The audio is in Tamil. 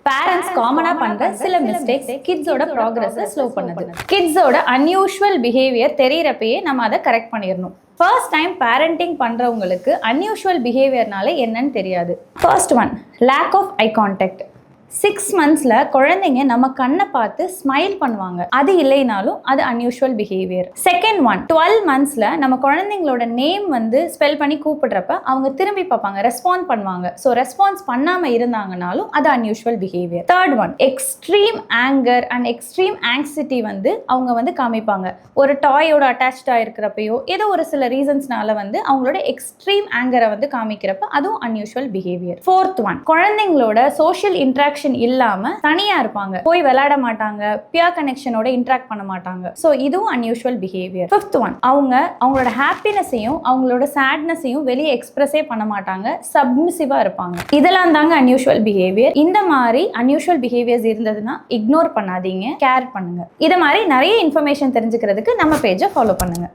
பேரண்ட்ஸ் காமனா பண்ற சில மிஸ்டேக்ஸ் கிட்ஸோட ப்ராக்ரஸை ஸ்லோ பண்ணுது. கிட்ஸோட அன்யூஷுவல் பிஹேவியர் தெரியறப்பயே நம்ம அதை கரெக்ட் பண்ணிடணும். ஃபர்ஸ்ட் டைம் பேரண்டிங் பண்றவங்களுக்கு அன்யூஷுவல் பிஹேவியர்னால என்னன்னு தெரியாது. First one, lack of eye contact. 6 monthsல குழந்தைங்க நம்ம கண்ணை பார்த்து ஸ்மைல் பண்ணுவாங்க. அது இல்லைனாலும் அது அன்யூஷுவல் பிஹேவியர். செகண்ட் ஒன், 12 monthsல நம்ம குழந்தைங்களோட நேம் ஸ்பெல் பண்ணி கூப்பிடுறப்ப அவங்க திரும்பி பார்ப்பாங்க, ரெஸ்பாண்ட் பண்ணுவாங்க. ஸோ ரெஸ்பான்ஸ் பண்ணாம இருந்தாங்கனாலும் அது unusual behaviour. Third one, extreme anger and extreme anxiety அவங்க காமிப்பாங்க. ஒரு டாயோட அட்டாச்சாக இருக்கிறப்பையோ ஏதோ ஒரு சில ரீசன்ஸ்னால அவங்களோட எக்ஸ்ட்ரீம் ஆங்கரை காமிக்கிறப்ப அதுவும் அன்யூஷுவல் பிஹேவியர். ஃபோர்த் ஒன், குழந்தைங்களோட சோஷியல் இன்ட்ராக்ஷன் இல்லாம தனியா இருப்பாங்க, போய் விளையாட மாட்டாங்க, பியர் கனெக்ஷனோட இன்டராக்ட் பண்ண மாட்டாங்க. சோ இதுவும் அன்யூஷுவல் பிஹேவியர். ஃபிஃப்த் ஒன், அவங்களோட ஹாப்பினஸையும் அவங்களோட சேட்னஸையும் வெளியே எக்ஸ்பிரஸே பண்ண மாட்டாங்க, சப்மிசிவா இருப்பாங்க. இதெல்லாம் தாங்க அன்யூஷுவல் பிஹேவியர். இந்த மாதிரி அன்யூஷுவல் பிஹேவியர்ஸ் இருந்ததுன்னா இக்னோர் பண்ணாதீங்க, கேர் பண்ணுங்க. இத மாதிரி நிறைய இன்ஃபர்மேஷன் தெரிஞ்சுக்கிறதுக்கு நம்ம பேஜை ஃபாலோ பண்ணுங்க.